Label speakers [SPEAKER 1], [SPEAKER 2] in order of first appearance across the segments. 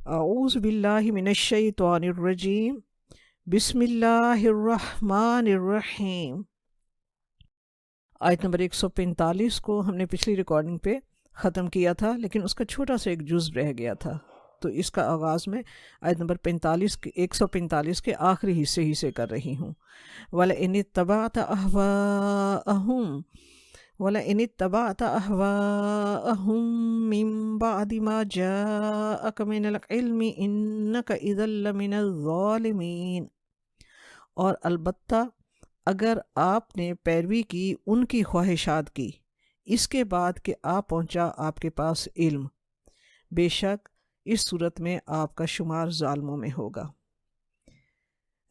[SPEAKER 1] اعوذ باللہ من الشیطان الرجیم، بسم اللہ الرحمن الرحیم۔ آیت نمبر 145 کو ہم نے پچھلی ریکارڈنگ پہ ختم کیا تھا، لیکن اس کا چھوٹا سا ایک جز رہ گیا تھا، تو اس کا آغاز میں آیت نمبر 145 کے آخری حصے ہی سے کر رہی ہوں۔ وَلَئِنِ اتَّبَعْتَ أَهْوَاءَهُمْ وَلَئِنِ اتَّبَعْتَ أَهْوَاءَهُمْ مِنْ بَعْدِ مَا جَاءَكَ مِنَ الْعِلْمِ إِنَّكَ إِذًا لَمِنَ الظَّالِمِينَ، اور البتہ اگر آپ نے پیروی کی ان کی خواہشات کی اس کے بعد کہ پہنچا آپ کے پاس علم، بے شک اس صورت میں آپ کا شمار ظالموں میں ہوگا۔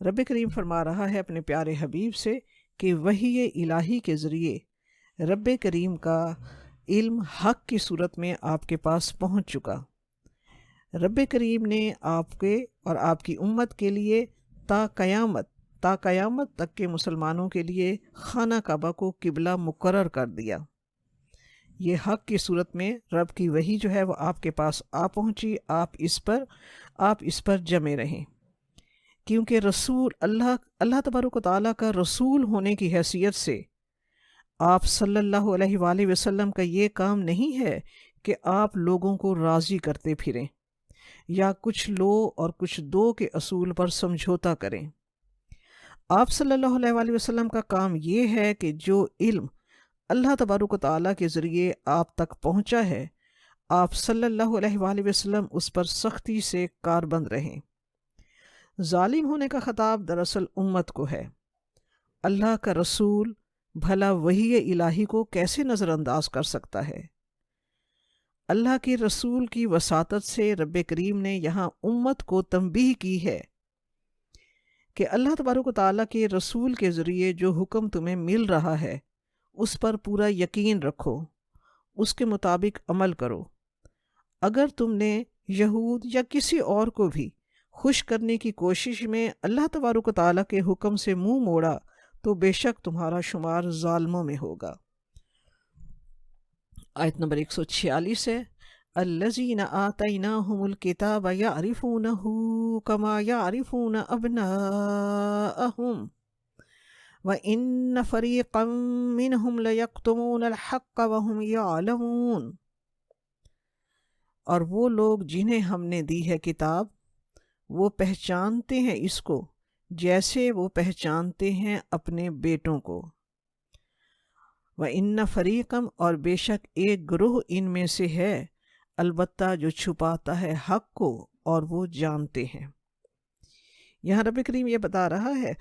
[SPEAKER 1] رب کریم فرما رہا ہے اپنے پیارے حبیب سے کہ وحی الہی کے ذریعے رب کریم کا علم حق کی صورت میں آپ کے پاس پہنچ چکا۔ رب کریم نے آپ کے اور آپ کی امت کے لیے تا قیامت تک کے مسلمانوں کے لیے خانہ کعبہ کو قبلہ مقرر کر دیا۔ یہ حق کی صورت میں رب کی وحی جو ہے وہ آپ کے پاس پہنچی، آپ اس پر جمے رہیں، کیونکہ رسول اللہ تبارک و تعالیٰ کا رسول ہونے کی حیثیت سے آپ صلی اللہ علیہ وآلہ وسلم کا یہ کام نہیں ہے کہ آپ لوگوں کو راضی کرتے پھریں یا کچھ لو اور کچھ دو کے اصول پر سمجھوتا کریں۔ آپ صلی اللہ علیہ وآلہ وسلم کا کام یہ ہے کہ جو علم اللہ تبارک و تعالیٰ کے ذریعے آپ تک پہنچا ہے، آپ صلی اللہ علیہ وآلہ وسلم اس پر سختی سے کاربند رہیں۔ ظالم ہونے کا خطاب دراصل امت کو ہے۔ اللہ کا رسول بھلا وحی الہی کو کیسے نظر انداز کر سکتا ہے؟ اللہ کے رسول کی وساطت سے رب کریم نے یہاں امت کو تنبیہ کی ہے کہ اللہ تبارک و تعالیٰ کے رسول کے ذریعے جو حکم تمہیں مل رہا ہے اس پر پورا یقین رکھو، اس کے مطابق عمل کرو۔ اگر تم نے یہود یا کسی اور کو بھی خوش کرنے کی کوشش میں اللہ تبارک و تعالیٰ کے حکم سے منہ موڑا تو بے شک تمہارا شمار ظالموں میں ہوگا۔ آیت نمبر 146 ہے، الذین آتیناہم الکتاب یعرفونہ کما یعرفون ابناءہم وَإِنَّ فَرِيقًا مِّنْهُمْ لَيَكْتُمُونَ الْحَقَّ وَهُمْ يَعْلَمُونَ، اور وہ لوگ جنہیں ہم نے دی ہے کتاب وہ پہچانتے ہیں اس کو جیسے وہ پہچانتے ہیں اپنے بیٹوں کو۔ وَإِنَّ فَرِيقًا، اور بے شک ایک گروہ ان میں سے ہے البتہ جو چھپاتا ہے حق کو اور وہ جانتے ہیں۔ یہاں رب کریم یہ بتا رہا ہے،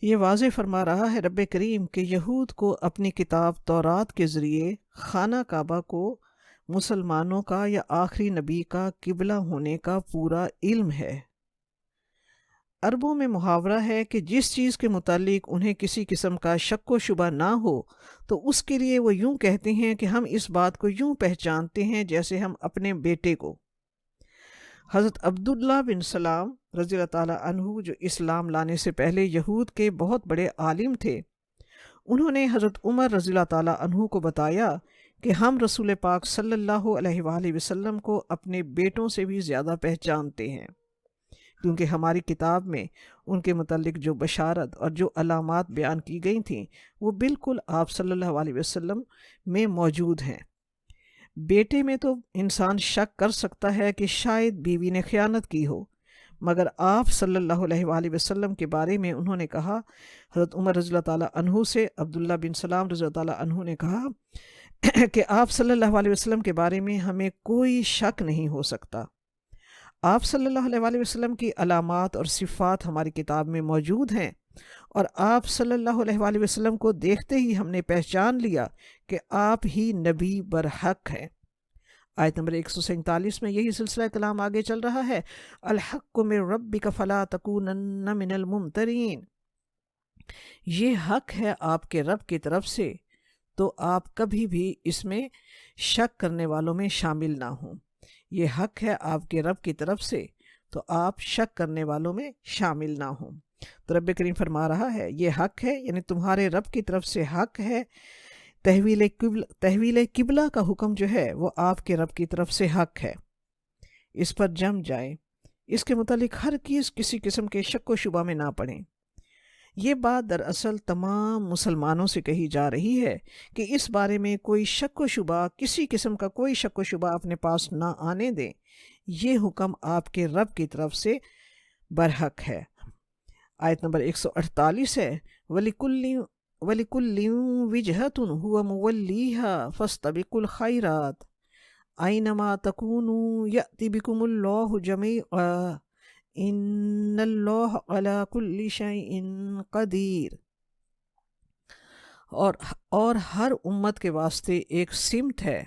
[SPEAKER 1] یہ واضح فرما رہا ہے رب کریم کہ یہود کو اپنی کتاب تورات کے ذریعے خانہ کعبہ کو مسلمانوں کا یا آخری نبی کا قبلہ ہونے کا پورا علم ہے۔ عربوں میں محاورہ ہے کہ جس چیز کے متعلق انہیں کسی قسم کا شک و شبہ نہ ہو تو اس کے لیے وہ یوں کہتے ہیں کہ ہم اس بات کو یوں پہچانتے ہیں جیسے ہم اپنے بیٹے کو۔ حضرت عبداللہ بن سلام رضی اللہ تعالیٰ عنہ جو اسلام لانے سے پہلے یہود کے بہت بڑے عالم تھے، انہوں نے حضرت عمر رضی اللہ تعالیٰ عنہ کو بتایا کہ ہم رسول پاک صلی اللہ علیہ وآلہ وسلم کو اپنے بیٹوں سے بھی زیادہ پہچانتے ہیں، کیونکہ ہماری کتاب میں ان کے متعلق جو بشارت اور جو علامات بیان کی گئی تھیں وہ بالکل آپ صلی اللہ علیہ وسلم میں موجود ہیں۔ بیٹے میں تو انسان شک کر سکتا ہے کہ شاید بیوی نے خیانت کی ہو، مگر آپ صلی اللہ علیہ وآلہ وسلم کے بارے میں انہوں نے کہا، حضرت عمر رضی اللہ تعالیٰ عنہ سے عبداللہ بن سلام رضی اللہ تعالیٰ عنہ نے کہا کہ آپ صلی اللہ علیہ وسلم کے بارے میں ہمیں کوئی شک نہیں ہو سکتا۔ آپ صلی اللہ علیہ وآلہ وسلم کی علامات اور صفات ہماری کتاب میں موجود ہیں، اور آپ صلی اللہ علیہ وآلہ وسلم کو دیکھتے ہی ہم نے پہچان لیا کہ آپ ہی نبی برحق ہیں۔ آیت نمبر 147 میں یہی سلسلہ کلام آگے چل رہا ہے، الحق من ربک فلا تکونن من الممترین، یہ حق ہے آپ کے رب کی طرف سے تو آپ کبھی بھی اس میں شک کرنے والوں میں شامل نہ ہوں۔ یہ حق ہے آپ کے رب کی طرف سے تو آپ شک کرنے والوں میں شامل نہ ہوں۔ تو رب کریم فرما رہا ہے یہ حق ہے، یعنی تمہارے رب کی طرف سے حق ہے۔ تحویل قبلہ کا حکم جو ہے وہ آپ کے رب کی طرف سے حق ہے۔ اس پر جم جائے، اس کے متعلق ہر کسی قسم کے شک و شبہ میں نہ پڑیں۔ یہ بات دراصل تمام مسلمانوں سے کہی جا رہی ہے کہ اس بارے میں کوئی شک و شبہ، کسی قسم کا کوئی شک و شبہ اپنے پاس نہ آنے دیں۔ یہ حکم آپ کے رب کی طرف سے برحق ہے۔ آیت نمبر 148 ہے، وَلِكُلٍّ وِجْهَةٌ هُوَ مُوَلِّيهَا فَاسْتَبِقُوا الْخَيْرَاتِ أَيْنَمَا تَكُونُوا يَأْتِ بِكُمُ اللَّهُ جَمِيعًا إِنَّ اللَّهَ عَلَى كُلِّ شَيْءٍ قَدِيرٌ۔ اور ہر امت کے واسطے ایک سمت ہے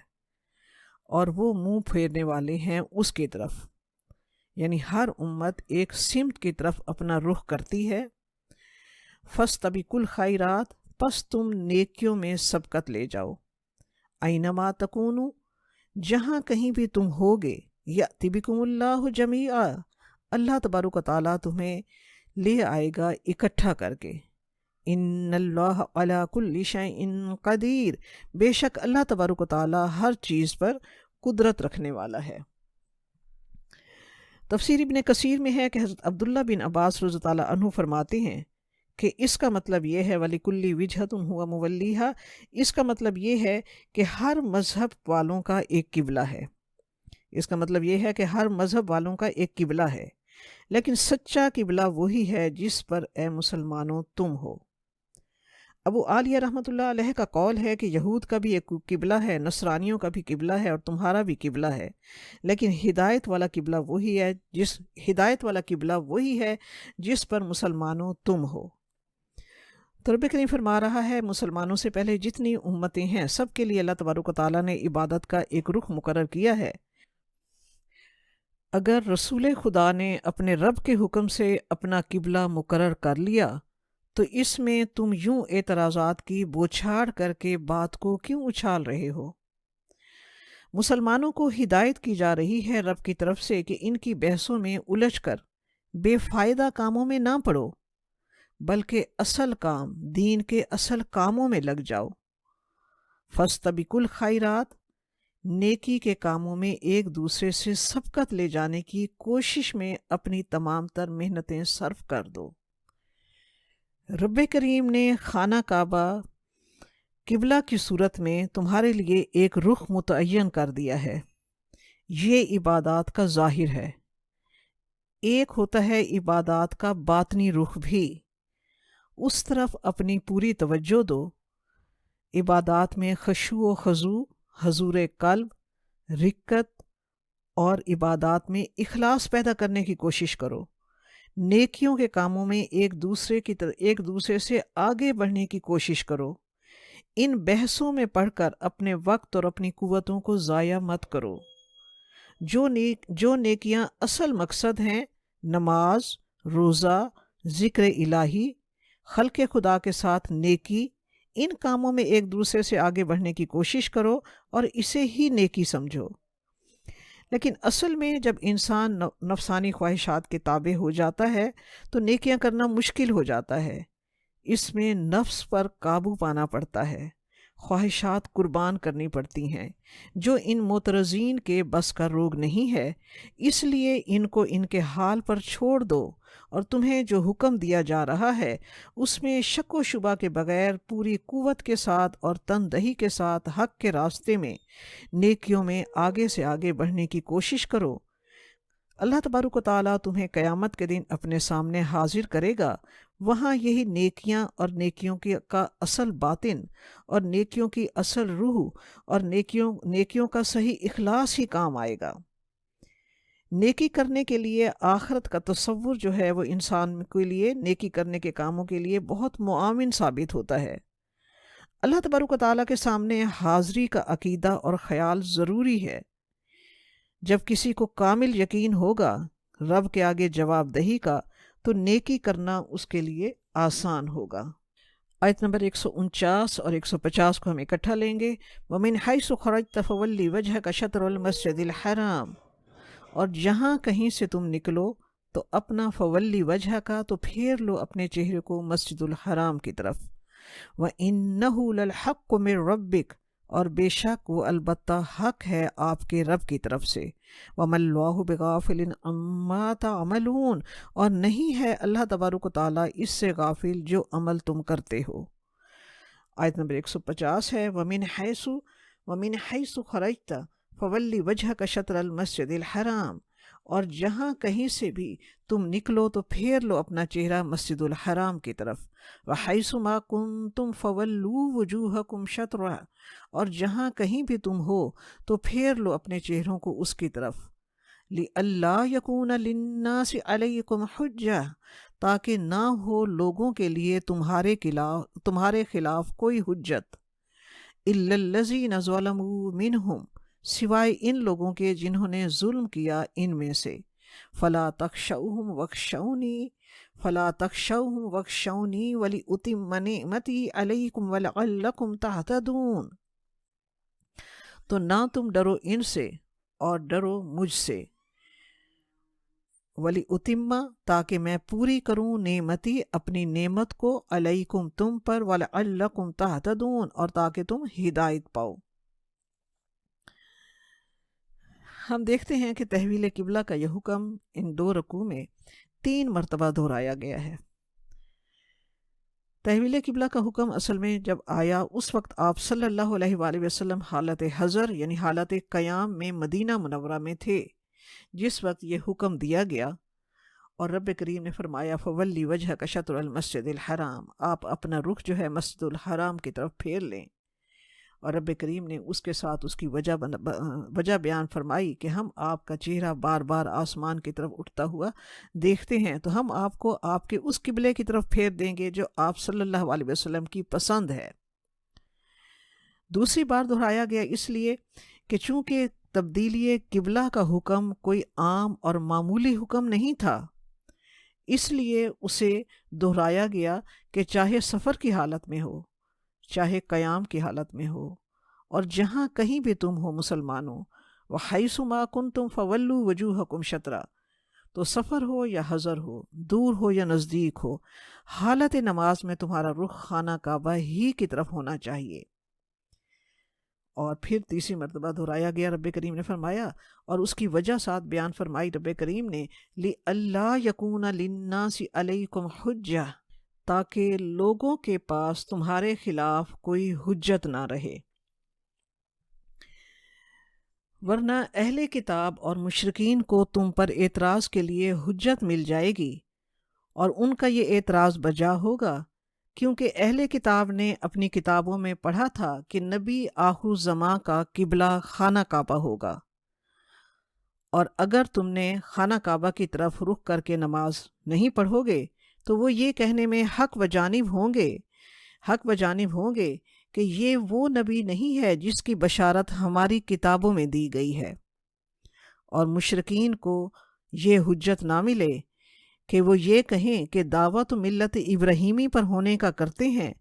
[SPEAKER 1] اور وہ منہ پھیرنے والے ہیں اس کی طرف، یعنی ہر امت ایک سمت کی طرف اپنا رخ کرتی ہے۔ فَاسْتَبِقُوا الْخَيْرَاتِ، پس تم نیکیوں میں سبقت لے جاؤ۔ اَيْنَمَا تَكُونُوا، جہاں کہیں بھی تم ہوگے، یأتی بکم اللہ جمیعا، اللہ تبارک و تعالیٰ تمہیں لے آئے گا اکٹھا کر کے۔ ان اللہ علی کل شیء قدیر، بے شک اللہ تبارک و تعالیٰ ہر چیز پر قدرت رکھنے والا ہے۔ تفسیر ابن کثیر میں ہے کہ حضرت عبداللہ بن عباس رضی اللہ عنہ فرماتے ہیں کہ اس کا مطلب یہ ہے وَلِكُلِّ وِجْهَةٌ هُوَ مُوَلِّيهَا، اس کا مطلب یہ ہے کہ ہر مذہب والوں کا ایک قبلہ ہے۔ اس کا مطلب یہ ہے کہ ہر مذہب والوں کا ایک قبلہ ہے، لیکن سچا قبلہ وہی ہے جس پر اے مسلمانوں تم ہو۔ ابو عالیہ رحمۃ اللہ علیہ کا قول ہے کہ یہود کا بھی ایک قبلہ ہے، نصرانیوں کا بھی قبلہ ہے، اور تمہارا بھی قبلہ ہے، لیکن ہدایت والا قبلہ وہی ہے جس پر مسلمانوں تم ہو۔ تو رب کریم فرما رہا ہے مسلمانوں سے پہلے جتنی امتیں ہیں سب کے لیے اللہ تبارک و تعالیٰ نے عبادت کا ایک رخ مقرر کیا ہے۔ اگر رسول خدا نے اپنے رب کے حکم سے اپنا قبلہ مقرر کر لیا تو اس میں تم یوں اعتراضات کی بوچھاڑ کر کے بات کو کیوں اچھال رہے ہو؟ مسلمانوں کو ہدایت کی جا رہی ہے رب کی طرف سے کہ ان کی بحثوں میں الجھ کر بے فائدہ کاموں میں نہ پڑو، بلکہ اصل کام، دین کے اصل کاموں میں لگ جاؤ۔ فاستبقوا الخیرات، نیکی کے کاموں میں ایک دوسرے سے سبقت لے جانے کی کوشش میں اپنی تمام تر محنتیں صرف کر دو۔ رب کریم نے خانہ کعبہ قبلہ کی صورت میں تمہارے لیے ایک رخ متعین کر دیا ہے۔ یہ عبادات کا ظاہر ہے۔ ایک ہوتا ہے عبادات کا باطنی رخ بھی، اس طرف اپنی پوری توجہ دو۔ عبادات میں خشوع و خضوع، حضور قلب، رقت، اور عبادات میں اخلاص پیدا کرنے کی کوشش کرو۔ نیکیوں کے کاموں میں ایک دوسرے سے آگے بڑھنے کی کوشش کرو۔ ان بحثوں میں پڑھ کر اپنے وقت اور اپنی قوتوں کو ضائع مت کرو۔ جو نیکیاں اصل مقصد ہیں، نماز، روزہ، ذکر الہی، خلق خدا کے ساتھ نیکی، ان کاموں میں ایک دوسرے سے آگے بڑھنے کی کوشش کرو اور اسے ہی نیکی سمجھو۔ لیکن اصل میں جب انسان نفسانی خواہشات کے تابع ہو جاتا ہے تو نیکیاں کرنا مشکل ہو جاتا ہے۔ اس میں نفس پر قابو پانا پڑتا ہے، خواہشات قربان کرنی پڑتی ہیں، جو ان معترضین کے بس کا روگ نہیں ہے۔ اس لیے ان کو ان کے حال پر چھوڑ دو اور تمہیں جو حکم دیا جا رہا ہے اس میں شک و شبہ کے بغیر پوری قوت کے ساتھ اور تندہی کے ساتھ حق کے راستے میں نیکیوں میں آگے سے آگے بڑھنے کی کوشش کرو۔ اللہ تبارک و تعالیٰ تمہیں قیامت کے دن اپنے سامنے حاضر کرے گا، وہاں یہی نیکیاں اور نیکیوں کا اصل باطن اور نیکیوں کی اصل روح اور نیکیوں کا صحیح اخلاص ہی کام آئے گا۔ نیکی کرنے کے لیے آخرت کا تصور جو ہے وہ انسان کے لیے نیکی کرنے کے کاموں کے لیے بہت معاون ثابت ہوتا ہے۔ اللہ تبارک و تعالیٰ کے سامنے حاضری کا عقیدہ اور خیال ضروری ہے۔ جب کسی کو کامل یقین ہوگا رب کے آگے جواب دہی کا تو نیکی کرنا اس کے لیے آسان ہوگا۔ آیت نمبر 149 اور 150 کو ہم اکٹھا لیں گے۔ وَمِنْ حَيْثُ خَرَجْتَ فَوَلِّ وَجْهَكَ شَطْرَ الْمَسْجِدِ الْحَرَامِ، اور جہاں کہیں سے تم نکلو تو اپنا فولی وجہ کا تو پھیر لو اپنے چہرے کو مسجد الحرام کی طرف۔ وَإِنَّهُ لَلْحَقُّ مِنْ رَبِّكَ، اور بے شک وہ البتہ حق ہے آپ کے رب کی طرف سے۔ وَمَا اللَّهُ بِغَافِلٍ عَمَّا تَعْمَلُونَ، اور نہیں ہے اللہ تبارک و تعالیٰ اس سے غافل جو عمل تم کرتے ہو۔ آیت نمبر 150 ہے، وَمِنْ حَيْثُ خَرَجْتَ فَوَلِّ وَجْهَكَ شَطْرَ الْمَسْجِدِ الْحَرَامِ، اور جہاں کہیں سے بھی تم نکلو تو پھیر لو اپنا چہرہ مسجد الحرام کی طرف۔ وَحَيْثُ مَا كُنْتُمْ فَوَلُّوا وُجُوهَكُمْ شَطْرَهُ، اور جہاں کہیں بھی تم ہو تو پھیر لو اپنے چہروں کو اس کی طرف۔ لِأَلَّا يَكُونَ لِلنَّاسِ عَلَيْكُمْ حُجَّةٌ، تاکہ نہ ہو لوگوں کے لیے تمہارے خلاف کوئی حجت۔ إِلَّا الَّذِينَ ظَلَمُوا مِنْهُمْ، سوائے ان لوگوں کے جنہوں نے ظلم کیا ان میں سے۔ فَلَا تَخْشَوْهُمْ وَاخْشَوْنِي وَلِأُتِمَّ نِعْمَتِي عَلَيْكُمْ وَلَعَلَّكُمْ تَهْتَدُونَ، تو نہ تم ڈرو ان سے اور ڈرو مجھ سے۔ وَلِأُتِمَّ، تاکہ میں پوری کروں نعمتی، اپنی نعمت کو، علیکم تم پر، وَلَعَلَّكُمْ تَهْتَدُونَ، اور تاکہ تم ہدایت پاؤ۔ ہم دیکھتے ہیں کہ تحویل قبلہ کا یہ حکم ان 2 رکوع میں 3 مرتبہ دہرایا گیا ہے۔ تحویل قبلہ کا حکم اصل میں جب آیا اس وقت آپ صلی اللہ علیہ وآلہ وسلم حالت حضر یعنی حالت قیام میں مدینہ منورہ میں تھے، جس وقت یہ حکم دیا گیا، اور رب کریم نے فرمایا فَوَلِّ وَجْهَكَ شَطْرَ الْمَسْجِدِ الْحَرَامِ، آپ اپنا رخ جو ہے مسجد الحرام کی طرف پھیر لیں۔ اور رب کریم نے اس کے ساتھ اس کی وجہ بیان فرمائی کہ ہم آپ کا چہرہ بار بار آسمان کی طرف اٹھتا ہوا دیکھتے ہیں، تو ہم آپ کو آپ کے اس قبلے کی طرف پھیر دیں گے جو آپ صلی اللہ علیہ وسلم کی پسند ہے۔ دوسری بار دہرایا گیا اس لیے کہ چونکہ تبدیلی قبلہ کا حکم کوئی عام اور معمولی حکم نہیں تھا، اس لیے اسے دہرایا گیا کہ چاہے سفر کی حالت میں ہو، چاہے قیام کی حالت میں ہو، اور جہاں کہیں بھی تم ہو مسلمانوں، وَحَيْثُ مَا كُنْتُمْ فَوَلُّوا وُجُوهَكُمْ شَطْرًا، تو سفر ہو یا حضر ہو، دور ہو یا نزدیک ہو، حالت نماز میں تمہارا رخ خانہ کعبہ ہی کی طرف ہونا چاہیے۔ اور پھر تیسری مرتبہ دہرایا گیا، رب کریم نے فرمایا، اور اس کی وجہ ساتھ بیان فرمائی رب کریم نے، لِأَلَّا يَكُونَ لِلنَّاسِ عَلَيْكُمْ حُجَّةٌ، تاکہ لوگوں کے پاس تمہارے خلاف کوئی حجت نہ رہے۔ ورنہ اہل کتاب اور مشرکین کو تم پر اعتراض کے لیے حجت مل جائے گی، اور ان کا یہ اعتراض بجا ہوگا، کیونکہ اہل کتاب نے اپنی کتابوں میں پڑھا تھا کہ نبی آخر الزماں کا قبلہ خانہ کعبہ ہوگا، اور اگر تم نے خانہ کعبہ کی طرف رخ کر کے نماز نہیں پڑھو گے تو وہ یہ کہنے میں حق و جانب ہوں گے کہ یہ وہ نبی نہیں ہے جس کی بشارت ہماری کتابوں میں دی گئی ہے، اور مشرکین کو یہ حجت نہ ملے کہ وہ یہ کہیں کہ دعوت ملت ابراہیمی پر ہونے کا کرتے ہیں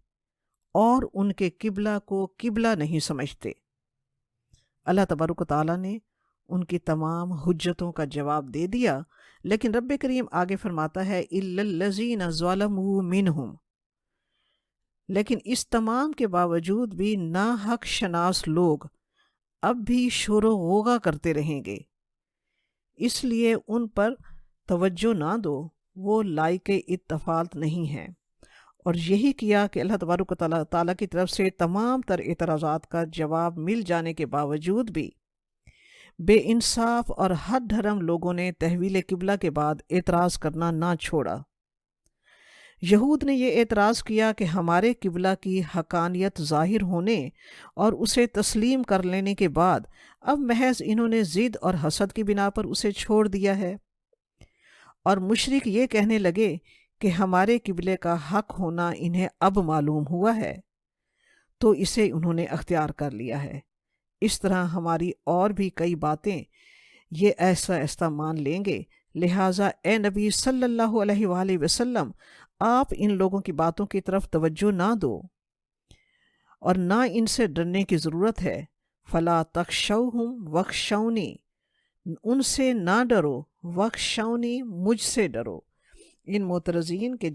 [SPEAKER 1] اور ان کے قبلہ کو قبلہ نہیں سمجھتے۔ اللہ تبارک و تعالیٰ نے ان کی تمام حجتوں کا جواب دے دیا، لیکن رب کریم آگے فرماتا ہے إِلَّا الَّذِينَ ظَلَمُوا مِنْهُمْ، لیکن اس تمام کے باوجود بھی ناحق شناس لوگ اب بھی شور و غوغا کرتے رہیں گے، اس لیے ان پر توجہ نہ دو، وہ لائق اتفاق نہیں ہیں۔ اور یہی کیا کہ اللہ تبارک و تعالیٰ کی طرف سے تمام تر اعتراضات کا جواب مل جانے کے باوجود بھی بے انصاف اور حد دھرم لوگوں نے تحویل قبلہ کے بعد اعتراض کرنا نہ چھوڑا۔ یہود نے یہ اعتراض کیا کہ ہمارے قبلہ کی حقانیت ظاہر ہونے اور اسے تسلیم کر لینے کے بعد اب محض انہوں نے ضد اور حسد کی بنا پر اسے چھوڑ دیا ہے، اور مشرک یہ کہنے لگے کہ ہمارے قبلے کا حق ہونا انہیں اب معلوم ہوا ہے تو اسے انہوں نے اختیار کر لیا ہے۔ اس طرح ہماری اور بھی کئی باتیں یہ ایسا ایسا مان لیں گے، لہٰذا اے نبی صلی اللہ علیہ وآلہ وسلم، آپ ان لوگوں کی باتوں کی طرف توجہ نہ دو اور نہ ان سے ڈرنے کی ضرورت ہے۔ فلا تخشوہم واخشونی، ان سے نہ ڈرو، واخشونی، مجھ سے ڈرو۔ ان معترضین کے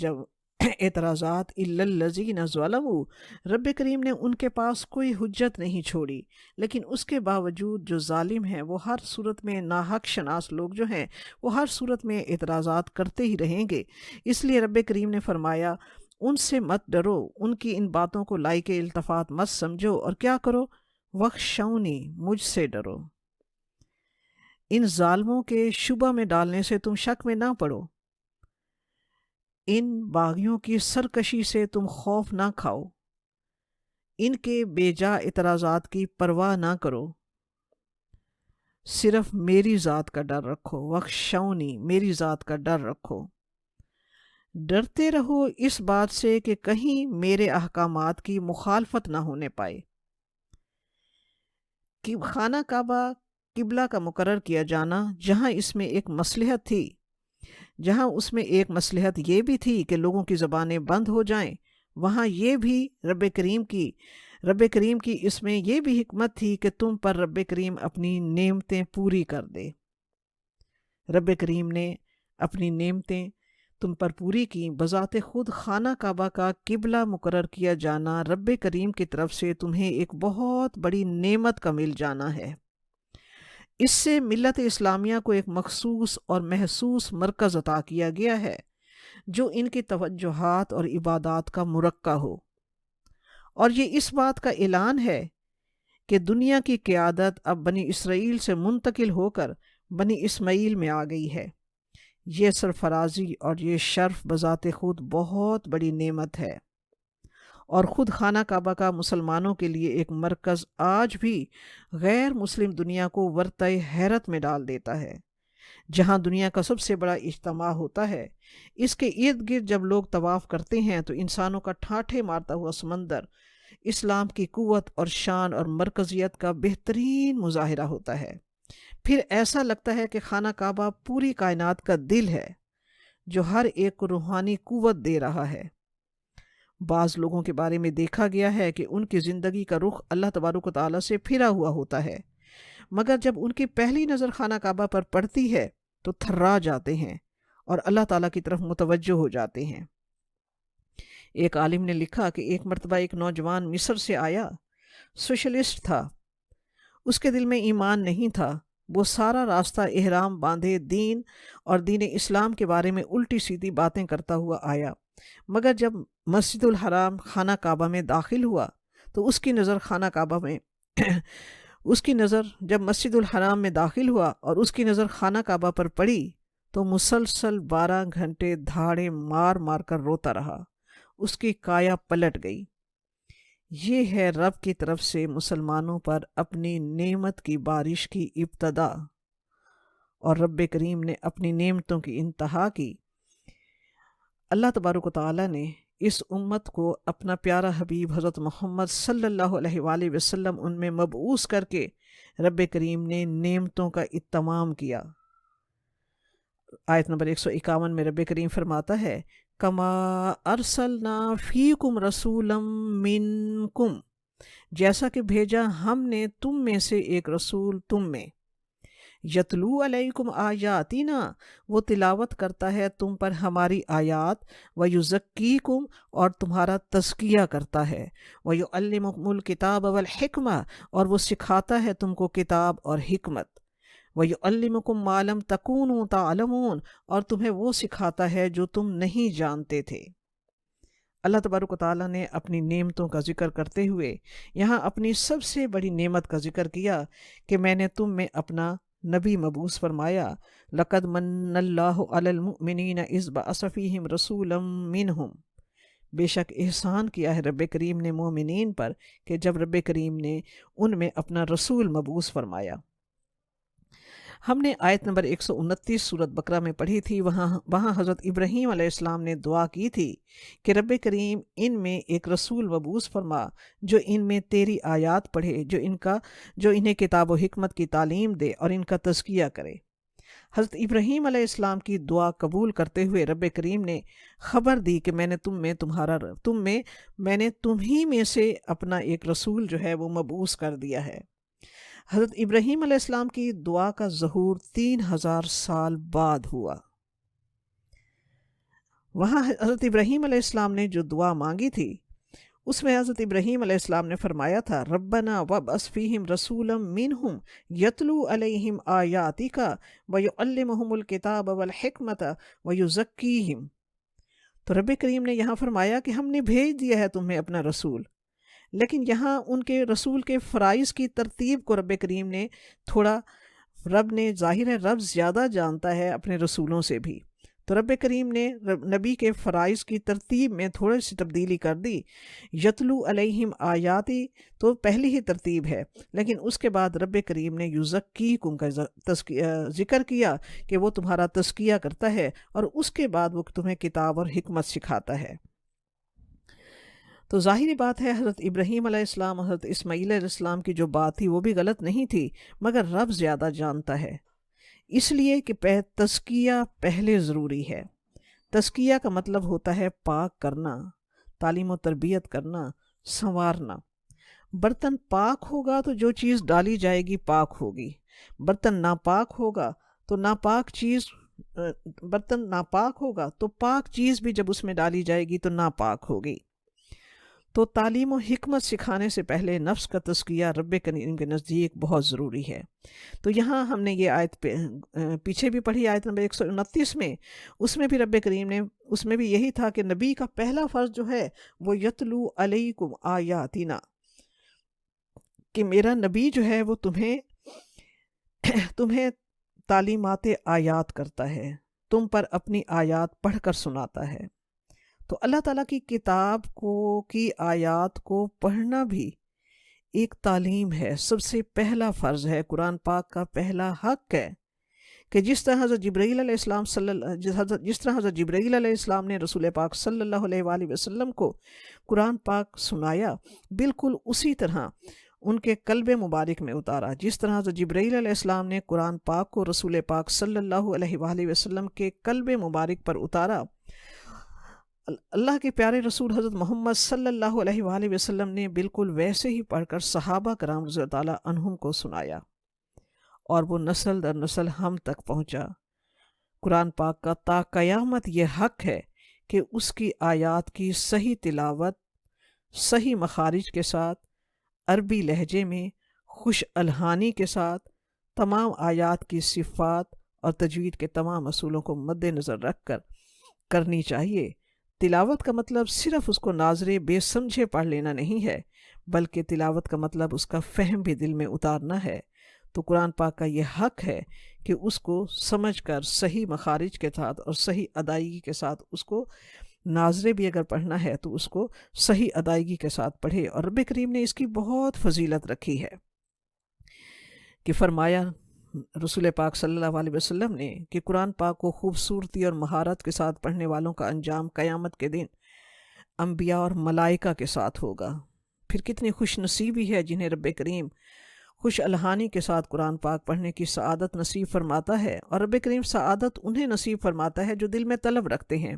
[SPEAKER 1] اعتراضات الا الذین ظلموا، رب کریم نے ان کے پاس کوئی حجت نہیں چھوڑی، لیکن اس کے باوجود جو ظالم ہیں وہ ہر صورت میں، ناحق شناس لوگ جو ہیں وہ ہر صورت میں اعتراضات کرتے ہی رہیں گے۔ اس لیے رب کریم نے فرمایا ان سے مت ڈرو، ان کی ان باتوں کو لائق التفات مت سمجھو، اور کیا کرو؟ وخشونی، مجھ سے ڈرو۔ ان ظالموں کے شبہ میں ڈالنے سے تم شک میں نہ پڑو، ان باغیوں کی سرکشی سے تم خوف نہ کھاؤ، ان کے بے جا اعتراضات کی پرواہ نہ کرو، صرف میری ذات کا ڈر رکھو۔ وخشونی، میری ذات کا ڈر رکھو، ڈرتے رہو اس بات سے کہ کہیں میرے احکامات کی مخالفت نہ ہونے پائے۔ کہ خانہ کعبہ قبلہ کا مقرر کیا جانا، جہاں اس میں ایک مصلحت تھی، جہاں اس میں ایک مصلحت یہ بھی تھی کہ لوگوں کی زبانیں بند ہو جائیں، وہاں یہ بھی رب کریم کی اس میں یہ بھی حکمت تھی کہ تم پر رب کریم اپنی نعمتیں پوری کر دے۔ رب کریم نے اپنی نعمتیں تم پر پوری کی۔ بذات خود خانہ کعبہ کا قبلہ مقرر کیا جانا رب کریم کی طرف سے تمہیں ایک بہت بڑی نعمت کا مل جانا ہے۔ اس سے ملت اسلامیہ کو ایک مخصوص اور محسوس مرکز عطا کیا گیا ہے جو ان کی توجہات اور عبادات کا مرکہ ہو، اور یہ اس بات کا اعلان ہے کہ دنیا کی قیادت اب بنی اسرائیل سے منتقل ہو کر بنی اسماعیل میں آ گئی ہے۔ یہ سرفرازی اور یہ شرف بذات خود بہت بڑی نعمت ہے، اور خود خانہ کعبہ کا مسلمانوں کے لیے ایک مرکز آج بھی غیر مسلم دنیا کو ورطہ حیرت میں ڈال دیتا ہے۔ جہاں دنیا کا سب سے بڑا اجتماع ہوتا ہے، اس کے ارد گرد جب لوگ طواف کرتے ہیں تو انسانوں کا ٹھاٹھے مارتا ہوا سمندر اسلام کی قوت اور شان اور مرکزیت کا بہترین مظاہرہ ہوتا ہے۔ پھر ایسا لگتا ہے کہ خانہ کعبہ پوری کائنات کا دل ہے جو ہر ایک کو روحانی قوت دے رہا ہے۔ بعض لوگوں کے بارے میں دیکھا گیا ہے کہ ان کی زندگی کا رخ اللہ تبارک و تعالیٰ سے پھرا ہوا ہوتا ہے، مگر جب ان کی پہلی نظر خانہ کعبہ پر پڑتی ہے تو تھرا جاتے ہیں اور اللہ تعالیٰ کی طرف متوجہ ہو جاتے ہیں۔ ایک عالم نے لکھا کہ ایک مرتبہ ایک نوجوان مصر سے آیا، سوشلسٹ تھا، اس کے دل میں ایمان نہیں تھا، وہ سارا راستہ احرام باندھے دین اور دین اسلام کے بارے میں الٹی سیدھی باتیں کرتا ہوا آیا، مگر جب مسجد الحرام خانہ کعبہ میں داخل ہوا تو اس کی نظر خانہ کعبہ میں جب مسجد الحرام میں داخل ہوا اور اس کی نظر خانہ کعبہ پر پڑی تو مسلسل 12 گھنٹے دھاڑے مار مار کر روتا رہا، اس کی کایا پلٹ گئی۔ یہ ہے رب کی طرف سے مسلمانوں پر اپنی نعمت کی بارش کی ابتدا، اور رب کریم نے اپنی نعمتوں کی انتہا کی۔ اللہ تبارک و تعالیٰ نے اس امت کو اپنا پیارا حبیب حضرت محمد صلی اللہ علیہ وآلہ وسلم ان میں مبعوث کر کے رب کریم نے نعمتوں کا اتمام کیا۔ آیت نمبر 151 میں رب کریم فرماتا ہے کما ارسلنا فیکم رسولا منکم، جیسا کہ بھیجا ہم نے تم میں سے ایک رسول تم میں، یتلو علیکم آیاتنا، وہ تلاوت کرتا ہے تم پر ہماری آیات، ویزکیکم، اور تمہارا تزکیہ کرتا ہے، ویعلمکم الکتاب والحکمہ، اور وہ سکھاتا ہے تم کو کتاب اور حکمت، وَيُعَلِّمُكُم مَّا لَمْ تَكُونُوا تَعْلَمُونَ، اور تمہیں وہ سکھاتا ہے جو تم نہیں جانتے تھے۔ اللہ تبارک و تعالیٰ نے اپنی نعمتوں کا ذکر کرتے ہوئے یہاں اپنی سب سے بڑی نعمت کا ذکر کیا کہ میں نے تم میں اپنا نبی مبعوث فرمایا۔ لَقَدْ مَنَّ اللَّهُ عَلَى الْمُؤْمِنِينَ إِذْ بَعَثَ فِيهِمْ رَسُولًا مِّنْهُمْ، بے شک احسان کیا ہے رب کریم نے مومنین پر کہ جب رب کریم نے ان میں اپنا رسول مبعوث فرمایا۔ ہم نے آیت نمبر 129 سورت بقرہ میں پڑھی تھی، وہاں حضرت ابراہیم علیہ السلام نے دعا کی تھی کہ رب کریم ان میں ایک رسول مبعوث فرما جو ان میں تیری آیات پڑھے، جو انہیں کتاب و حکمت کی تعلیم دے اور ان کا تزکیہ کرے۔ حضرت ابراہیم علیہ السلام کی دعا قبول کرتے ہوئے رب کریم نے خبر دی کہ میں نے تمہیں میں سے اپنا ایک رسول جو ہے وہ مبعوث کر دیا ہے۔ حضرت ابراہیم علیہ السلام کی دعا کا ظہور 3000 سال بعد ہوا۔ وہاں حضرت ابراہیم علیہ السلام نے جو دعا مانگی تھی اس میں حضرت ابراہیم علیہ السلام نے فرمایا تھا ربنا وابعث فیہم رسولا منہم یتلو علیہم آیاتک ویعلمہم الکتاب والحکمت ویزکیہم۔ تو رب کریم نے یہاں فرمایا کہ ہم نے بھیج دیا ہے تمہیں اپنا رسول، لیکن یہاں ان کے رسول کے فرائض کی ترتیب کو رب کریم نے تھوڑا، رب نے، ظاہر ہے رب زیادہ جانتا ہے اپنے رسولوں سے بھی، تو رب کریم نے نبی کے فرائض کی ترتیب میں تھوڑی سی تبدیلی کر دی۔ یتلو علیہم آیاتی تو پہلی ہی ترتیب ہے، لیکن اس کے بعد رب کریم نے یزکیکم کا ذکر کیا کہ وہ تمہارا تزکیہ کرتا ہے، اور اس کے بعد وہ تمہیں کتاب اور حکمت سکھاتا ہے۔ تو ظاہری بات ہے حضرت ابراہیم علیہ السلام، حضرت اسماعیل علیہ السلام کی جو بات تھی وہ بھی غلط نہیں تھی، مگر رب زیادہ جانتا ہے، اس لیے کہ تزکیہ پہلے ضروری ہے۔ تزکیہ کا مطلب ہوتا ہے پاک کرنا، تعلیم و تربیت کرنا، سنوارنا۔ برتن پاک ہوگا تو جو چیز ڈالی جائے گی پاک ہوگی، برتن ناپاک ہوگا تو برتن ناپاک ہوگا تو پاک چیز بھی جب اس میں ڈالی جائے گی تو ناپاک ہوگی۔ تو تعلیم و حکمت سکھانے سے پہلے نفس کا تزکیہ رب کریم کے نزدیک بہت ضروری ہے۔ تو یہاں ہم نے یہ آیت پیچھے بھی پڑھی، آیت نمبر 129 میں، اس میں بھی رب کریم نے، اس میں بھی یہی تھا کہ نبی کا پہلا فرض جو ہے وہ یتلو علیکم آیاتنا، کہ میرا نبی جو ہے وہ تمہیں تعلیمات آیات کرتا ہے، تم پر اپنی آیات پڑھ کر سناتا ہے۔ تو اللہ تعالیٰ کی کتاب کی آیات کو پڑھنا بھی ایک تعلیم ہے، سب سے پہلا فرض ہے، قرآن پاک کا پہلا حق ہے، کہ جس طرح حضرت جبرائیل علیہ السلام نے رسول پاک صلی اللہ علیہ وآلہ وسلم کو قرآن پاک سنایا، بالکل اسی طرح ان کے قلب مبارک میں اتارا۔ جس طرح حضرت جبرائیل علیہ السلام نے قرآن پاک کو رسول پاک صلی اللہ علیہ وآلہ وسلم کے قلب مبارک پر اتارا، اللہ کے پیارے رسول حضرت محمد صلی اللہ علیہ وآلہ وسلم نے بالکل ویسے ہی پڑھ کر صحابہ کرام رضی اللہ تعالیٰ عنہم کو سنایا، اور وہ نسل در نسل ہم تک پہنچا۔ قرآن پاک کا تا قیامت یہ حق ہے کہ اس کی آیات کی صحیح تلاوت، صحیح مخارج کے ساتھ، عربی لہجے میں، خوش الحانی کے ساتھ، تمام آیات کی صفات اور تجوید کے تمام اصولوں کو مد نظر رکھ کر کرنی چاہیے۔ تلاوت کا مطلب صرف اس کو ناظرے بے سمجھے پڑھ لینا نہیں ہے، بلکہ تلاوت کا مطلب اس کا فہم بھی دل میں اتارنا ہے۔ تو قرآن پاک کا یہ حق ہے کہ اس کو سمجھ کر صحیح مخارج کے ساتھ اور صحیح ادائیگی کے ساتھ اس کو، ناظرے بھی اگر پڑھنا ہے تو اس کو صحیح ادائیگی کے ساتھ پڑھے۔ اور رب کریم نے اس کی بہت فضیلت رکھی ہے کہ فرمایا رسول پاک صلی اللہ علیہ وسلم نے کہ قرآن پاک کو خوبصورتی اور مہارت کے ساتھ پڑھنے والوں کا انجام قیامت کے دن انبیاء اور ملائکہ کے ساتھ ہوگا۔ پھر کتنی خوش نصیبی ہے جنہیں رب کریم خوش الحانی کے ساتھ قرآن پاک پڑھنے کی سعادت نصیب فرماتا ہے، اور رب کریم سعادت انہیں نصیب فرماتا ہے جو دل میں طلب رکھتے ہیں،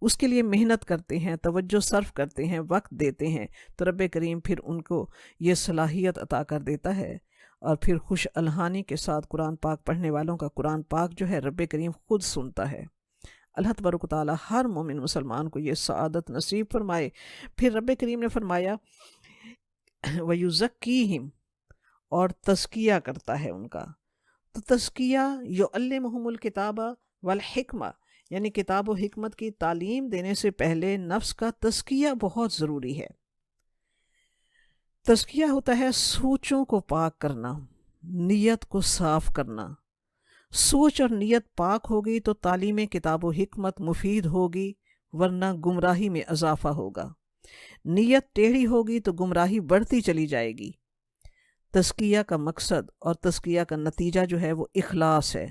[SPEAKER 1] اس کے لیے محنت کرتے ہیں، توجہ صرف کرتے ہیں، وقت دیتے ہیں، تو رب کریم پھر ان کو یہ صلاحیت عطا کر دیتا ہے۔ اور پھر خوش الحانی کے ساتھ قرآن پاک پڑھنے والوں کا قرآن پاک جو ہے رب کریم خود سنتا ہے۔ اللہ تبارک و تعالیٰ ہر مومن مسلمان کو یہ سعادت نصیب فرمائے۔ پھر رب کریم نے فرمایا وَيُزَكِّيهِمْ، اور تزکیہ کرتا ہے ان کا۔ تو تزکیہ یعلمہم الکتاب والحکمہ، یعنی کتاب و حکمت کی تعلیم دینے سے پہلے نفس کا تزکیہ بہت ضروری ہے۔ تزکیہ ہوتا ہے سوچوں کو پاک کرنا، نیت کو صاف کرنا۔ سوچ اور نیت پاک ہوگی تو تعلیم کتاب و حکمت مفید ہوگی، ورنہ گمراہی میں اضافہ ہوگا۔ نیت ٹیڑھی ہوگی تو گمراہی بڑھتی چلی جائے گی۔ تزکیہ کا مقصد اور تزکیہ کا نتیجہ جو ہے وہ اخلاص ہے،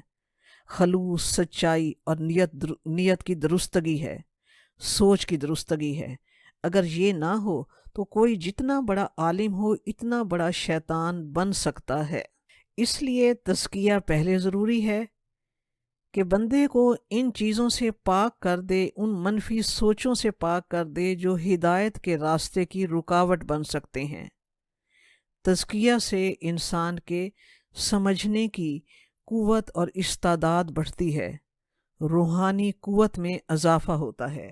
[SPEAKER 1] خلوص، سچائی اور نیت کی درستگی ہے، سوچ کی درستگی ہے۔ اگر یہ نہ ہو تو کوئی جتنا بڑا عالم ہو اتنا بڑا شیطان بن سکتا ہے۔ اس لیے تزکیہ پہلے ضروری ہے کہ بندے کو ان چیزوں سے پاک کر دے، ان منفی سوچوں سے پاک کر دے جو ہدایت کے راستے کی رکاوٹ بن سکتے ہیں۔ تزکیہ سے انسان کے سمجھنے کی قوت اور استعداد بڑھتی ہے، روحانی قوت میں اضافہ ہوتا ہے۔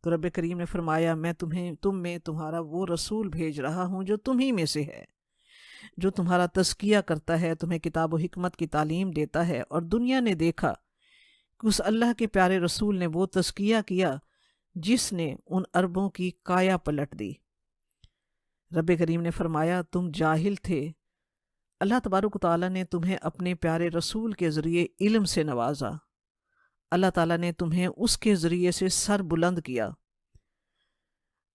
[SPEAKER 1] تو رب کریم نے فرمایا میں تم میں تمہارا وہ رسول بھیج رہا ہوں جو تم ہی میں سے ہے، جو تمہارا تزکیہ کرتا ہے، تمہیں کتاب و حکمت کی تعلیم دیتا ہے۔ اور دنیا نے دیکھا کہ اس اللہ کے پیارے رسول نے وہ تزکیہ کیا جس نے ان عربوں کی کایا پلٹ دی۔ رب کریم نے فرمایا تم جاہل تھے، اللہ تبارک و تعالیٰ نے تمہیں اپنے پیارے رسول کے ذریعے علم سے نوازا، اللہ تعالیٰ نے تمہیں اس کے ذریعے سے سر بلند کیا۔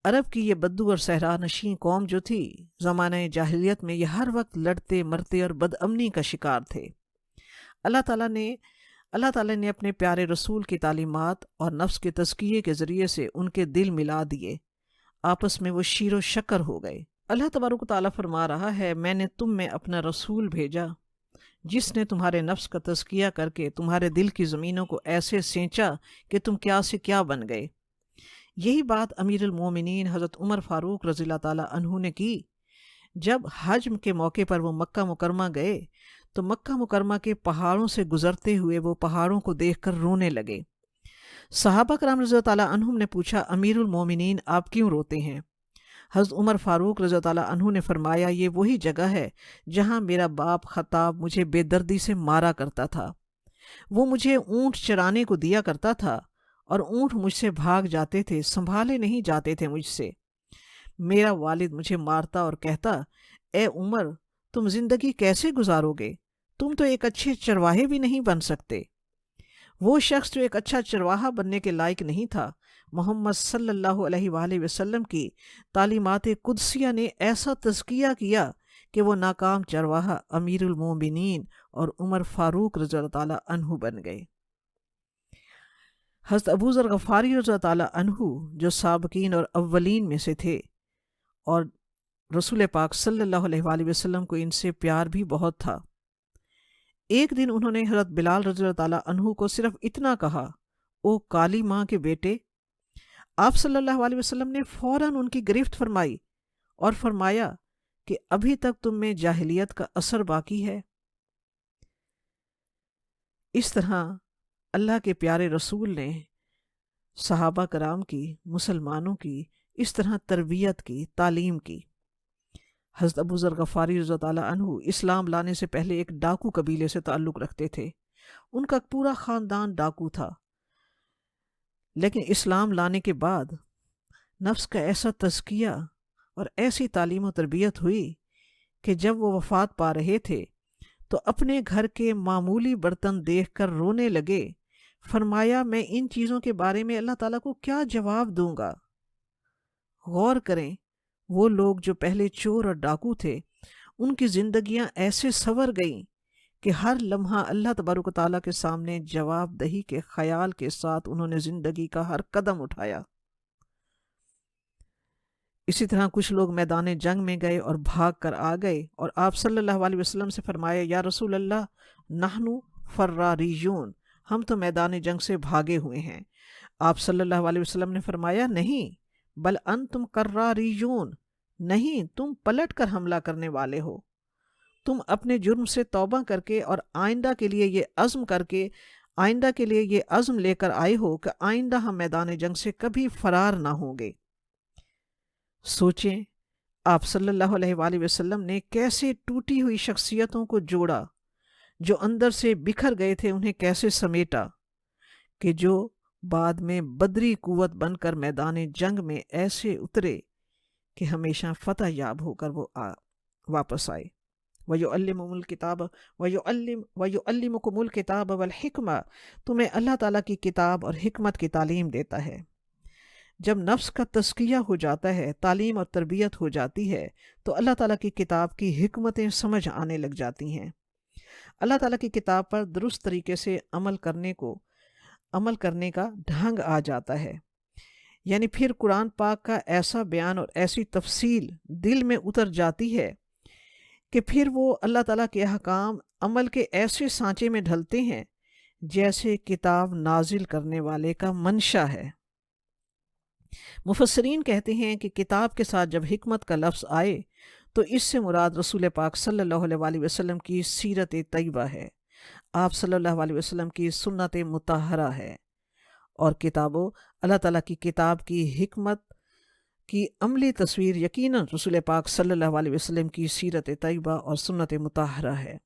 [SPEAKER 1] عرب کی یہ بدو اور صحرا نشین قوم جو تھی، زمانہ جاہلیت میں یہ ہر وقت لڑتے مرتے اور بدامنی کا شکار تھے۔ اللہ تعالیٰ نے اپنے پیارے رسول کی تعلیمات اور نفس کے تزکیے کے ذریعے سے ان کے دل ملا دیے، آپس میں وہ شیر و شکر ہو گئے۔ اللہ تبارک و تعالیٰ فرما رہا ہے میں نے تم میں اپنا رسول بھیجا جس نے تمہارے نفس کا تزکیہ کر کے تمہارے دل کی زمینوں کو ایسے سینچا کہ تم کیا سے کیا بن گئے۔ یہی بات امیر المومنین حضرت عمر فاروق رضی اللہ تعالیٰ عنہ نے کی۔ جب حج کے موقع پر وہ مکہ مکرمہ گئے تو مکہ مکرمہ کے پہاڑوں سے گزرتے ہوئے وہ پہاڑوں کو دیکھ کر رونے لگے۔ صحابہ کرام رضی اللہ تعالیٰ عنہم نے پوچھا امیر المومنین آپ کیوں روتے ہیں؟ حضرت عمر فاروق رضی اللہ تعالیٰ عنہ نے فرمایا یہ وہی جگہ ہے جہاں میرا باپ خطاب مجھے بے دردی سے مارا کرتا تھا۔ وہ مجھے اونٹ چرانے کو دیا کرتا تھا اور اونٹ مجھ سے بھاگ جاتے تھے، سنبھالے نہیں جاتے تھے مجھ سے۔ میرا والد مجھے مارتا اور کہتا اے عمر تم زندگی کیسے گزارو گے؟ تم تو ایک اچھے چرواہے بھی نہیں بن سکتے۔ وہ شخص جو ایک اچھا چرواہا بننے کے لائق نہیں تھا، محمد صلی اللہ علیہ وآلہ وسلم کی تعلیمات قدسیہ نے ایسا تزکیہ کیا کہ وہ ناکام چرواہا امیر المومنین اور عمر فاروق رضی اللہ تعالیٰ عنہ بن گئے۔ حضرت ابو ذر غفاری رضی اللہ تعالیٰ عنہ جو سابقین اور اولین میں سے تھے اور رسول پاک صلی اللہ علیہ وآلہ وسلم کو ان سے پیار بھی بہت تھا، ایک دن انہوں نے حضرت بلال رضی اللہ تعالیٰ عنہ کو صرف اتنا کہا او کالی ماں کے بیٹے۔ آپ صلی اللہ علیہ وسلم نے فوراً ان کی گرفت فرمائی اور فرمایا کہ ابھی تک تم میں جاہلیت کا اثر باقی ہے۔ اس طرح اللہ کے پیارے رسول نے صحابہ کرام کی، مسلمانوں کی اس طرح تربیت کی، تعلیم کی۔ حضرت ابو ذر غفاری رضی اللہ عنہ اسلام لانے سے پہلے ایک ڈاکو قبیلے سے تعلق رکھتے تھے، ان کا پورا خاندان ڈاکو تھا، لیکن اسلام لانے کے بعد نفس کا ایسا تزکیہ اور ایسی تعلیم و تربیت ہوئی کہ جب وہ وفات پا رہے تھے تو اپنے گھر کے معمولی برتن دیکھ کر رونے لگے، فرمایا میں ان چیزوں کے بارے میں اللہ تعالیٰ کو کیا جواب دوں گا؟ غور کریں، وہ لوگ جو پہلے چور اور ڈاکو تھے ان کی زندگیاں ایسے سنور گئیں کہ ہر لمحہ اللہ تبارک و تعالیٰ کے سامنے جواب دہی کے خیال کے ساتھ انہوں نے زندگی کا ہر قدم اٹھایا۔ اسی طرح کچھ لوگ میدان جنگ میں گئے اور بھاگ کر آ گئے اور آپ صلی اللہ علیہ وسلم سے فرمایا یا رسول اللہ نحنو فراریون، ہم تو میدان جنگ سے بھاگے ہوئے ہیں۔ آپ صلی اللہ علیہ وسلم نے فرمایا نہیں، بل انتم قراریون، نہیں تم پلٹ کر حملہ کرنے والے ہو۔ تم اپنے جرم سے توبہ کر کے اور آئندہ کے لیے یہ عزم لے کر آئے ہو کہ آئندہ ہم میدان جنگ سے کبھی فرار نہ ہوں گے۔ سوچیں آپ صلی اللہ علیہ وآلہ وسلم نے کیسے ٹوٹی ہوئی شخصیتوں کو جوڑا، جو اندر سے بکھر گئے تھے انہیں کیسے سمیٹا، کہ جو بعد میں بدری قوت بن کر میدان جنگ میں ایسے اترے کہ ہمیشہ فتح یاب ہو کر وہ واپس آئے۔ وَيُعَلِّمُكُمُ الْكِتَابَ وَالْحِكْمَةَ، تمہیں اللہ تعالیٰ کی کتاب اور حکمت کی تعلیم دیتا ہے۔ جب نفس کا تزکیہ ہو جاتا ہے، تعلیم اور تربیت ہو جاتی ہے، تو اللہ تعالیٰ کی کتاب کی حکمتیں سمجھ آنے لگ جاتی ہیں۔ اللہ تعالیٰ کی کتاب پر درست طریقے سے عمل کرنے کا ڈھنگ آ جاتا ہے، یعنی پھر قرآن پاک کا ایسا بیان اور ایسی تفصیل دل میں اتر جاتی ہے کہ پھر وہ اللہ تعالیٰ کے احکام عمل کے ایسے سانچے میں ڈھلتے ہیں جیسے کتاب نازل کرنے والے کا منشا ہے۔ مفسرین کہتے ہیں کہ کتاب کے ساتھ جب حکمت کا لفظ آئے تو اس سے مراد رسول پاک صلی اللہ علیہ وآلہ وسلم کی سیرت طیبہ ہے، آپ صلی اللہ علیہ وسلم کی سنت مطہرہ ہے، اور کتابوں اللہ تعالیٰ کی کتاب کی حکمت کی عملی تصویر یقیناً رسول پاک صلی اللہ علیہ وسلم کی سیرت طیبہ اور سنت مطہرہ ہے۔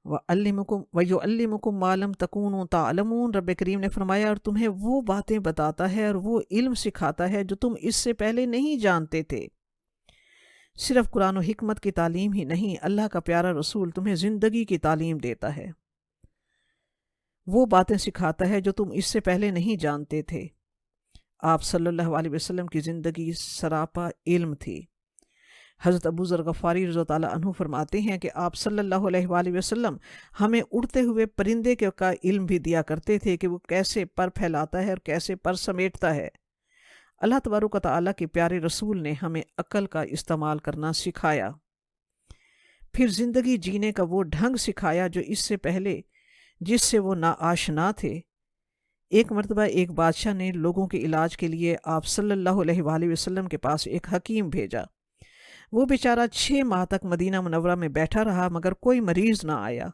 [SPEAKER 1] وَيُعَلِّمُكُم مَّا لَمْ تَكُونُوا تَعْلَمُونَ، رب کریم نے فرمایا اور تمہیں وہ باتیں بتاتا ہے اور وہ علم سکھاتا ہے جو تم اس سے پہلے نہیں جانتے تھے۔ صرف قرآن و حکمت کی تعلیم ہی نہیں، اللہ کا پیارا رسول تمہیں زندگی کی تعلیم دیتا ہے، وہ باتیں سکھاتا ہے جو تم اس سے پہلے نہیں جانتے تھے۔ آپ صلی اللہ علیہ وسلم کی زندگی سراپا علم تھی۔ حضرت ابو ذر غفاری رضی اللہ عنہ فرماتے ہیں کہ آپ صلی اللہ علیہ وآلہ وسلم ہمیں اڑتے ہوئے پرندے کا علم بھی دیا کرتے تھے کہ وہ کیسے پر پھیلاتا ہے اور کیسے پر سمیٹتا ہے۔ اللہ تبارک و تعالیٰ کے پیارے رسول نے ہمیں عقل کا استعمال کرنا سکھایا، پھر زندگی جینے کا وہ ڈھنگ سکھایا جو اس سے پہلے جس سے وہ ناآشنا تھے۔ ایک مرتبہ ایک بادشاہ نے لوگوں کے علاج کے لیے آپ صلی اللہ علیہ وآلہ وسلم کے پاس ایک حکیم بھیجا۔ وہ بیچارہ 6 ماہ تک مدینہ منورہ میں بیٹھا رہا مگر کوئی مریض نہ آیا۔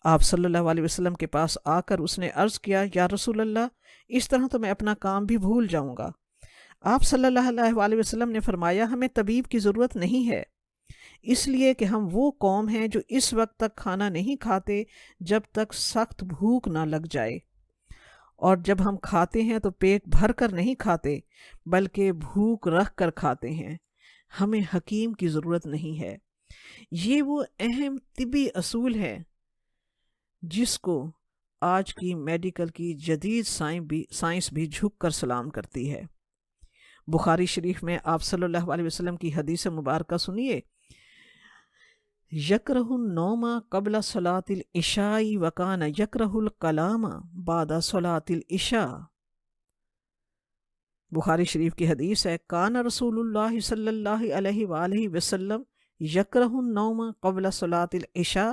[SPEAKER 1] آپ صلی اللہ علیہ وسلم کے پاس آ کر اس نے عرض کیا، یا رسول اللہ، اس طرح تو میں اپنا کام بھی بھول جاؤں گا۔ آپ صلی اللہ علیہ وآلہ وسلم نے فرمایا، ہمیں طبیب کی ضرورت نہیں ہے، اس لیے کہ ہم وہ قوم ہیں جو اس وقت تک کھانا نہیں کھاتے جب تک سخت بھوک نہ لگ جائے، اور جب ہم کھاتے ہیں تو پیٹ بھر کر نہیں کھاتے بلکہ بھوک رکھ کر کھاتے ہیں، ہمیں حکیم کی ضرورت نہیں ہے۔ یہ وہ اہم طبی اصول ہے جس کو آج کی میڈیکل کی جدید سائنس بھی جھک کر سلام کرتی ہے۔ بخاری شریف میں آپ صلی اللہ علیہ وسلم کی حدیث مبارکہ سنیے، یکرہ النوم قبل صلاۃ العشاء وکان یکرہ الکلام بعد صلاۃ العشاء۔ بخاری شریف کی حدیث ہے، کان رسول اللہ صلی اللہ علیہ وآلہ وسلم یکرہ النوم قبل صلاۃ العشاء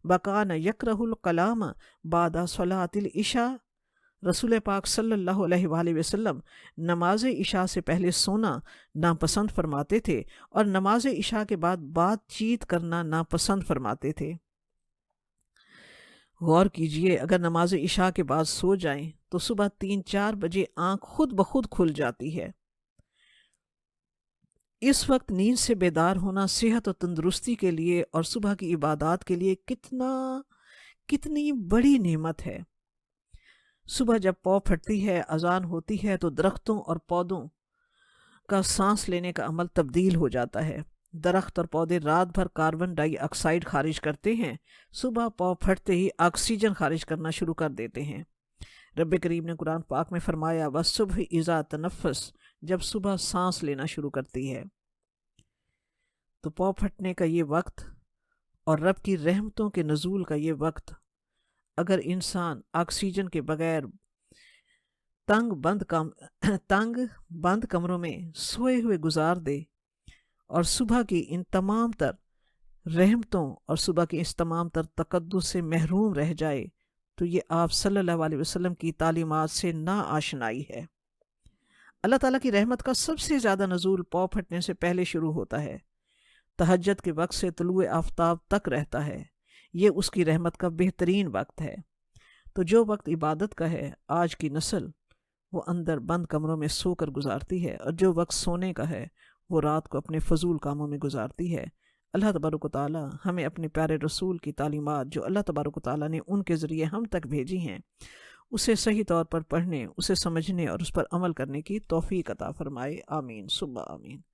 [SPEAKER 1] وکان یکرہ الکلام بعد صلاۃ العشاء۔ رسول پاک صلی اللہ علیہ وآلہ وسلم نماز عشاء سے پہلے سونا ناپسند فرماتے تھے اور نماز عشاء کے بعد بات چیت کرنا ناپسند فرماتے تھے۔ غور کیجئے، اگر نماز عشاء کے بعد سو جائیں تو صبح 3-4 بجے آنکھ خود بخود کھل جاتی ہے۔ اس وقت نیند سے بیدار ہونا صحت و تندرستی کے لیے اور صبح کی عبادات کے لیے کتنی بڑی نعمت ہے۔ صبح جب پاؤں پھٹتی ہے، اذان ہوتی ہے تو درختوں اور پودوں کا سانس لینے کا عمل تبدیل ہو جاتا ہے۔ درخت اور پودے رات بھر کاربن ڈائی آکسائیڈ خارج کرتے ہیں، صبح پاؤں پھٹتے ہی آکسیجن خارج کرنا شروع کر دیتے ہیں۔ رب کریم نے قرآن پاک میں فرمایا، وَالصُّبْحِ اِذَا تَنَفَّسَ، جب صبح سانس لینا شروع کرتی ہے۔ تو پاؤں پھٹنے کا یہ وقت اور رب کی رحمتوں کے نزول کا یہ وقت، اگر انسان آکسیجن کے بغیر تنگ بند کمروں میں سوئے ہوئے گزار دے اور صبح کی ان تمام تر رحمتوں اور صبح کی اس تمام تر تقدس سے محروم رہ جائے تو یہ آپ صلی اللہ علیہ وسلم کی تعلیمات سے ناآشنائی ہے۔ اللہ تعالیٰ کی رحمت کا سب سے زیادہ نزول پاؤں پھٹنے سے پہلے شروع ہوتا ہے، تہجد کے وقت سے طلوع آفتاب تک رہتا ہے، یہ اس کی رحمت کا بہترین وقت ہے۔ تو جو وقت عبادت کا ہے آج کی نسل وہ اندر بند کمروں میں سو کر گزارتی ہے، اور جو وقت سونے کا ہے وہ رات کو اپنے فضول کاموں میں گزارتی ہے۔ اللہ تبارک و تعالیٰ ہمیں اپنے پیارے رسول کی تعلیمات جو اللہ تبارک و تعالیٰ نے ان کے ذریعے ہم تک بھیجی ہیں اسے صحیح طور پر پڑھنے، اسے سمجھنے اور اس پر عمل کرنے کی توفیق عطا فرمائے۔ آمین ثم آمین۔